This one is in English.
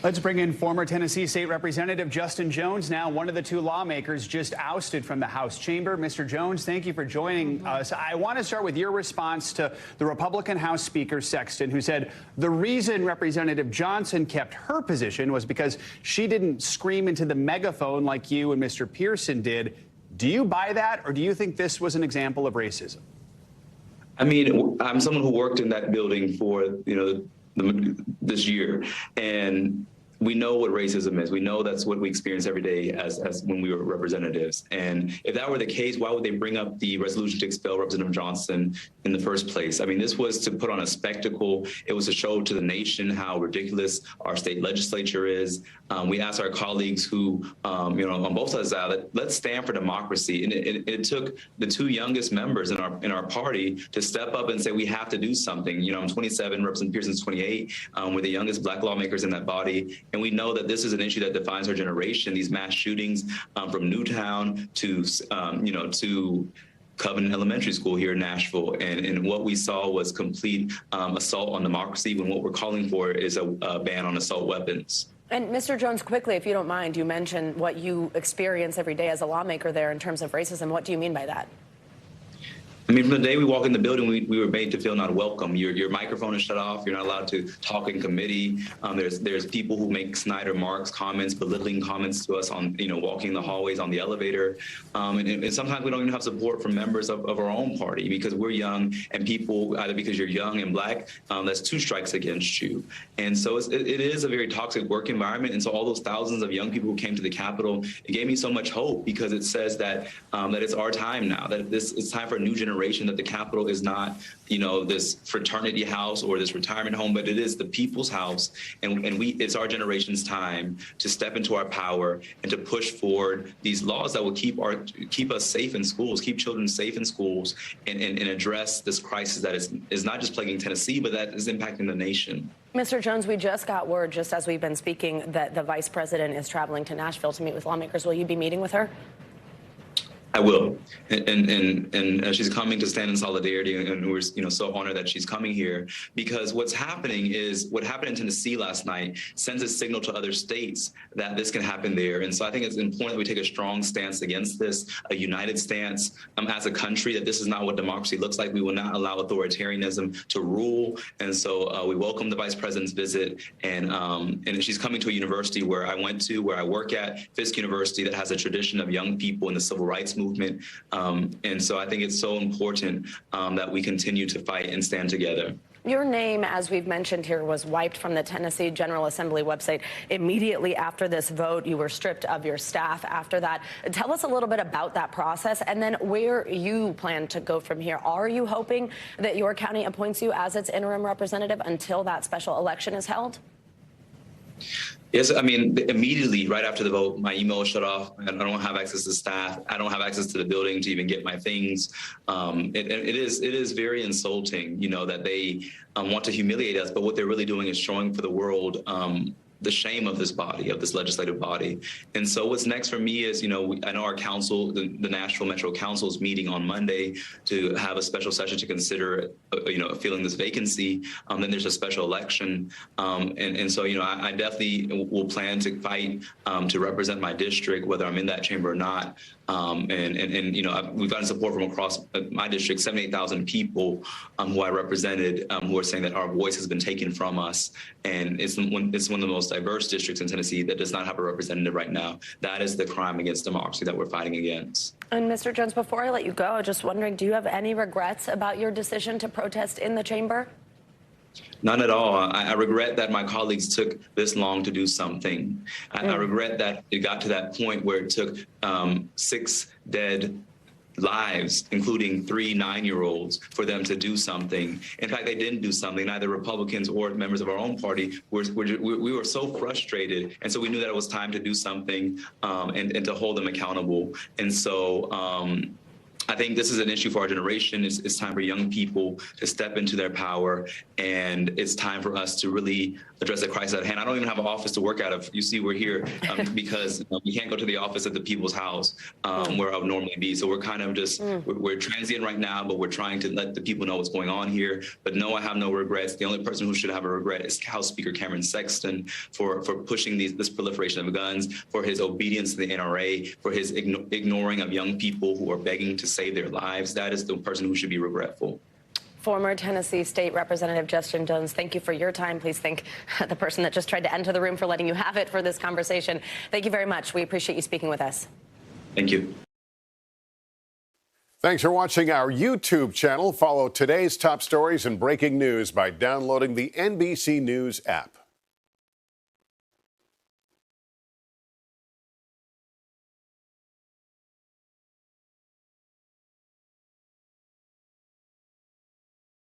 Let's bring in former Tennessee State Representative Justin Jones, now one of the two lawmakers just ousted from the House chamber. Mr. Jones, thank you for joining us. I want to start with your response to the Republican House Speaker Sexton, who said the reason Representative Johnson kept her position was because she didn't scream into the megaphone like you and Mr. Pearson did. Do you buy that, or do you think this was an example of racism? I mean, I'm someone who worked in that building for, this year, and we know what racism is. We know that's what we experience every day as when we were representatives. And if that were the case, why would they bring up the resolution to expel Representative Johnson in the first place? I mean, this was to put on a spectacle. It was to show to the nation how ridiculous our state legislature is. We asked our colleagues who, on both sides of the aisle, let's stand for democracy. And it took the two youngest members in our party to step up and say, we have to do something. I'm 27, Representative Pearson's 28. We're the youngest Black lawmakers in that body. And we know that this is an issue that defines our generation. These mass shootings from Newtown to Covenant Elementary School here in Nashville. And what we saw was complete assault on democracy, when what we're calling for is a ban on assault weapons. And Mr. Jones, quickly, if you don't mind, you mentioned what you experience every day as a lawmaker there in terms of racism. What do you mean by that? I mean, from the day we walk in the building, we were made to feel not welcome. Your microphone is shut off. You're not allowed to talk in committee. There's people who make snide remarks, comments, belittling comments to us on, walking the hallways, on the elevator. And sometimes we don't even have support from members of our own party because we're young, and people, either because you're young and Black, that's two strikes against you. And so it is a very toxic work environment. And so all those thousands of young people who came to the Capitol, it gave me so much hope, because it says that that it's our time now, that it's time for a new generation, that the Capitol is not, this fraternity house or this retirement home, but it is the people's house. And it's our generation's time to step into our power and to push forward these laws that will keep us safe in schools, keep children safe in schools, and address this crisis that is not just plaguing Tennessee, but that is impacting the nation. Mr. Jones, we just got word, just as we've been speaking, that the vice president is traveling to Nashville to meet with lawmakers. Will you be meeting with her? I will, and she's coming to stand in solidarity, and we're so honored that she's coming here, because what's happening is what happened in Tennessee last night sends a signal to other states that this can happen there. And so I think it's important that we take a strong stance against this, a united stance as a country, that this is not what democracy looks like. We will not allow authoritarianism to rule. And so we welcome the vice president's visit, and she's coming to a university where I went to, where I work at, Fisk University, that has a tradition of young people in the civil rights movement. And so I think it's so important that we continue to fight and stand together. Your name, as we've mentioned here, was wiped from the Tennessee General Assembly website immediately after this vote. You were stripped of your staff after that. Tell us a little bit about that process, and then where you plan to go from here. Are you hoping that your county appoints you as its interim representative until that special election is held? Yes, I mean, immediately right after the vote, my email was shut off. I don't have access to staff. I don't have access to the building to even get my things. It is very insulting, that they want to humiliate us, but what they're really doing is showing for the world the shame of this body, of this legislative body. And so what's next for me is, I know our council, the Nashville Metro Council, is meeting on Monday to have a special session to consider, filling this vacancy. Then there's a special election. And so, I definitely will plan to fight to represent my district, whether I'm in that chamber or not. We've gotten support from across my district, 78,000 people who I represented, who are saying that our voice has been taken from us. And it's one of the most diverse districts in Tennessee that does not have a representative right now. That is the crime against democracy that we're fighting against. And Mr. Jones, before I let you go, just wondering, do you have any regrets about your decision to protest in the chamber? None at all. I regret that my colleagues took this long to do something. I regret that it got to that point where it took 6 dead lives, including 3 9-year-olds, for them to do something. In fact, they didn't do something. Neither Republicans or members of our own party we were so frustrated, and so we knew that it was time to do something and to hold them accountable. And so I think this is an issue for our generation. It's time for young people to step into their power, and it's time for us to really address the crisis at hand. I don't even have an office to work out of. You see, we're here because we can't go to the office at the people's house where I would normally be. So we're kind of just, we're transient right now, but we're trying to let the people know what's going on here. But no, I have no regrets. The only person who should have a regret is House Speaker Cameron Sexton for pushing this proliferation of guns, for his obedience to the NRA, for his ignoring of young people who are begging to save their lives. That is the person who should be regretful. Former Tennessee State Representative Justin Jones, thank you for your time. Please thank the person that just tried to enter the room for letting you have it for this conversation. Thank you very much. We appreciate you speaking with us. Thank you. Thanks for watching our YouTube channel. Follow today's top stories and breaking news by downloading the NBC News app.